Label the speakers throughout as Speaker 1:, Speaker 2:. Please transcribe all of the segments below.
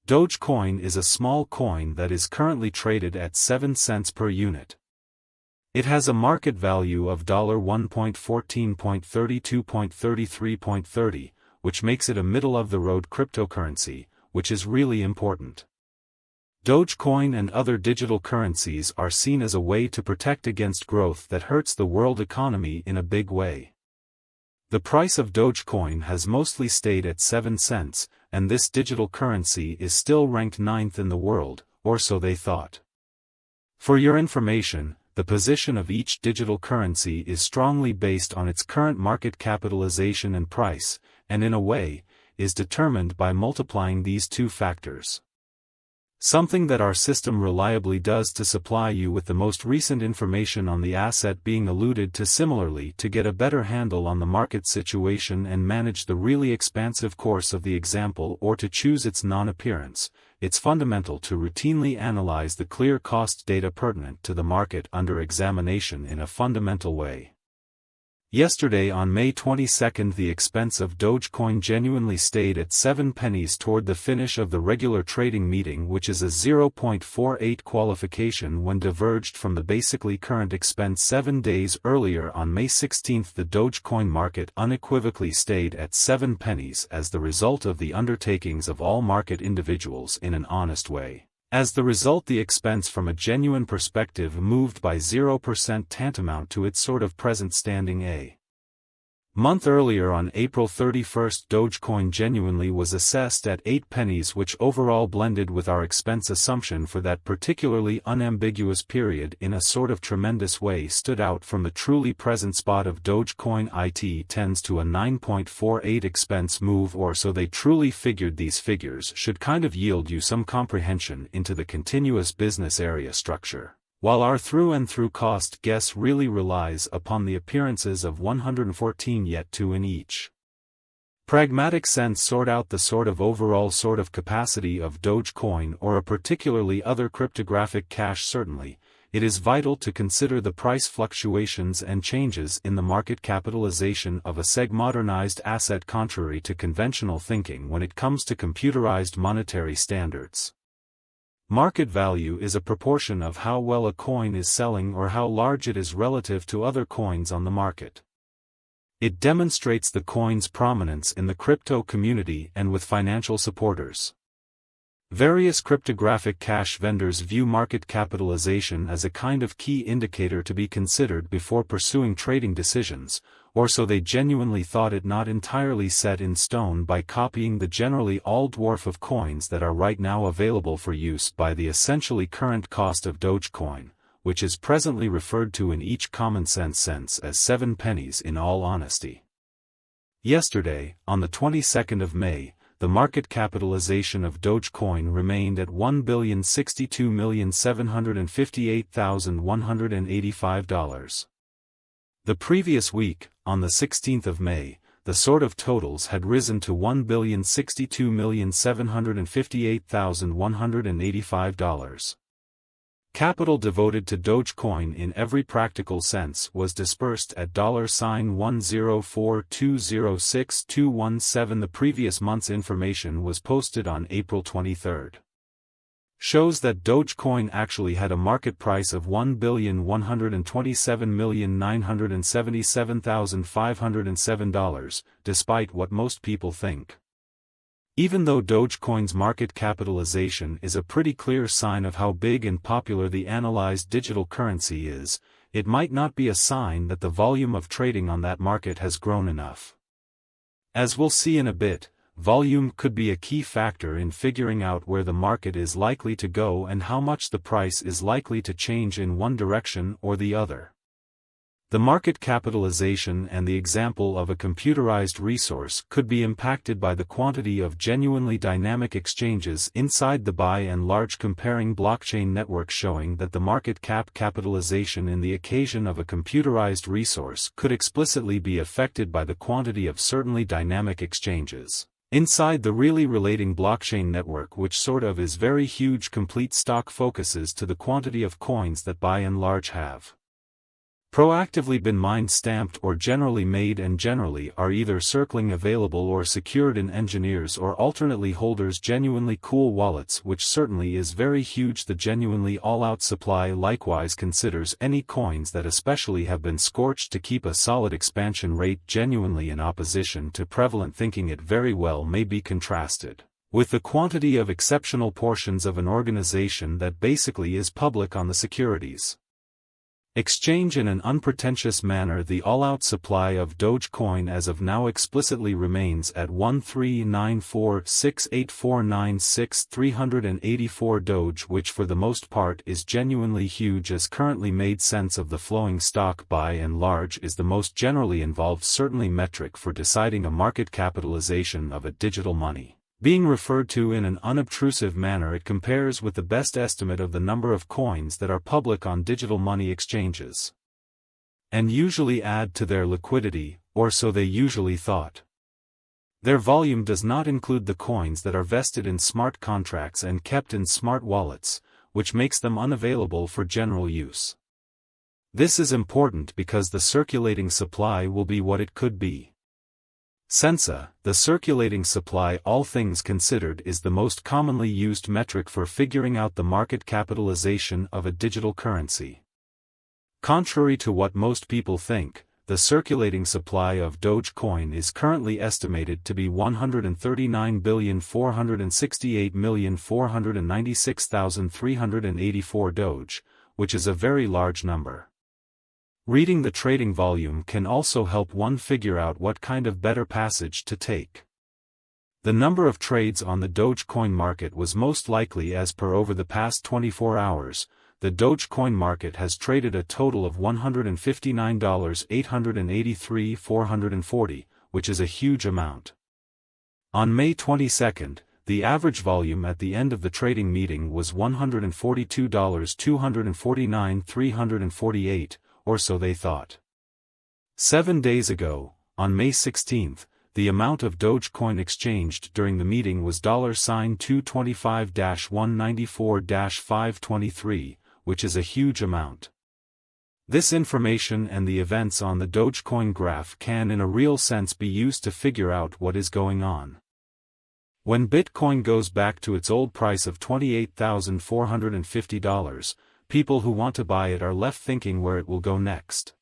Speaker 1: Dogecoin is a small coin that is currently traded at 7 cents per unit. It has a market value of $1.14.32.33.30, which makes it a middle-of-the-road cryptocurrency, which is really important. Dogecoin and other digital currencies are seen as a way to protect against growth that hurts the world economy in a big way. The price of Dogecoin has mostly stayed at 7 cents, and this digital currency is still ranked 9th in the world, or so they thought. For your information, the position of each digital currency is strongly based on its current market capitalization and price, and in a way, is determined by multiplying these two factors. Something that our system reliably does to supply you with the most recent information on the asset being alluded to similarly to get a better handle on the market situation and manage the really expansive course of the example or to choose its non-appearance. It's fundamental to routinely analyze the clear cost data pertinent to the market under examination in a fundamental way. Yesterday on May 22, the expense of Dogecoin genuinely stayed at 7 pennies toward the finish of the regular trading meeting, which is a 0.48 qualification when diverged from the basically current expense 7 days earlier. On May 16, the Dogecoin market unequivocally stayed at 7 pennies as the result of the undertakings of all market individuals in an honest way. As the result, the expense from a genuine perspective moved by 0%, tantamount to its sort of present standing a month earlier. On April 31, Dogecoin genuinely was assessed at 8 pennies, which overall blended with our expense assumption for that particularly unambiguous period in a sort of tremendous way stood out from the truly present spot of Dogecoin. It tends to a 9.48 expense move, or so they truly figured. These figures should kind of yield you some comprehension into the continuous business area structure, while our through-and-through cost guess really relies upon the appearances of 114 yet to in each pragmatic sense sort out the sort of overall sort of capacity of Dogecoin or a particularly other cryptographic cash. Certainly, it is vital to consider the price fluctuations and changes in the market capitalization of a modernized asset contrary to conventional thinking when it comes to computerized monetary standards. Market value is a proportion of how well a coin is selling or how large it is relative to other coins on the market. It demonstrates the coin's prominence in the crypto community and with financial supporters. Various cryptographic cash vendors view market capitalization as a kind of key indicator to be considered before pursuing trading decisions, or so they genuinely thought it, not entirely set in stone by copying the generally all dwarf of coins that are right now available for use by the essentially current cost of Dogecoin, which is presently referred to in each common-sense sense as 7 pennies. In all honesty, yesterday, on the 22nd of May, the market capitalization of Dogecoin remained at $1,062,758,185. The previous week, on the 16th of May, the sort of totals had risen to $1,062,758,185. Capital devoted to Dogecoin in every practical sense was dispersed at $104,206,217. The previous month's information was posted on April 23. Shows that Dogecoin actually had a market price of $1,127,977,507, despite what most people think. Even though Dogecoin's market capitalization is a pretty clear sign of how big and popular the analyzed digital currency is, it might not be a sign that the volume of trading on that market has grown enough. As we'll see in a bit, volume could be a key factor in figuring out where the market is likely to go and how much the price is likely to change in one direction or the other. The market capitalization and the example of a computerized resource could be impacted by the quantity of genuinely dynamic exchanges inside the by and large comparing blockchain network, showing that the market capitalization in the occasion of a computerized resource could explicitly be affected by the quantity of certainly dynamic exchanges inside the really relating blockchain network, which sort of is very huge. Complete stock focuses to the quantity of coins that by and large have proactively been mined, stamped, or generally made, and generally are either circling available or secured in engineers or alternately holders genuinely cool wallets, which certainly is very huge. The genuinely all-out supply likewise considers any coins that especially have been scorched to keep a solid expansion rate genuinely in opposition to prevalent thinking. It very well may be contrasted with the quantity of exceptional portions of an organization that basically is public on the securities exchange in an unpretentious manner. The all-out supply of Dogecoin as of now explicitly remains at 139468496,384 Doge, which for the most part is genuinely huge as currently made sense of the flowing stock by and large is the most generally involved certainly metric for deciding a market capitalization of a digital money. Being referred to in an unobtrusive manner, it compares with the best estimate of the number of coins that are public on digital money exchanges, and usually add to their liquidity, or so they usually thought. Their volume does not include the coins that are vested in smart contracts and kept in smart wallets, which makes them unavailable for general use. This is important because the circulating supply will be what it could be. Sensa, the circulating supply, all things considered, is the most commonly used metric for figuring out the market capitalization of a digital currency. Contrary to what most people think, the circulating supply of Dogecoin is currently estimated to be 139,468,496,384 Doge, which is a very large number. Reading the trading volume can also help one figure out what kind of better passage to take. The number of trades on the Dogecoin market was most likely as per over the past 24 hours. The Dogecoin market has traded a total of $159,883,440, which is a huge amount. On May 22, the average volume at the end of the trading meeting was $142,249,348, or so they thought. 7 days ago, on May 16, the amount of Dogecoin exchanged during the meeting was $225-194-523, which is a huge amount. This information and the events on the Dogecoin graph can in a real sense be used to figure out what is going on. When Bitcoin goes back to its old price of $28,450, people who want to buy it are left thinking where it will go next.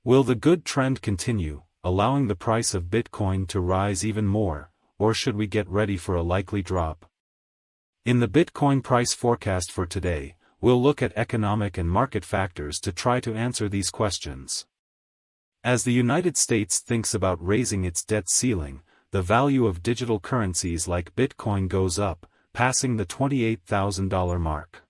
Speaker 1: Will the good trend continue, allowing the price of Bitcoin to rise even more, or should we get ready for a likely drop? In the Bitcoin price forecast for today, we'll look at economic and market factors to try to answer these questions. As the United States thinks about raising its debt ceiling, the value of digital currencies like Bitcoin goes up, passing the $28,000 mark.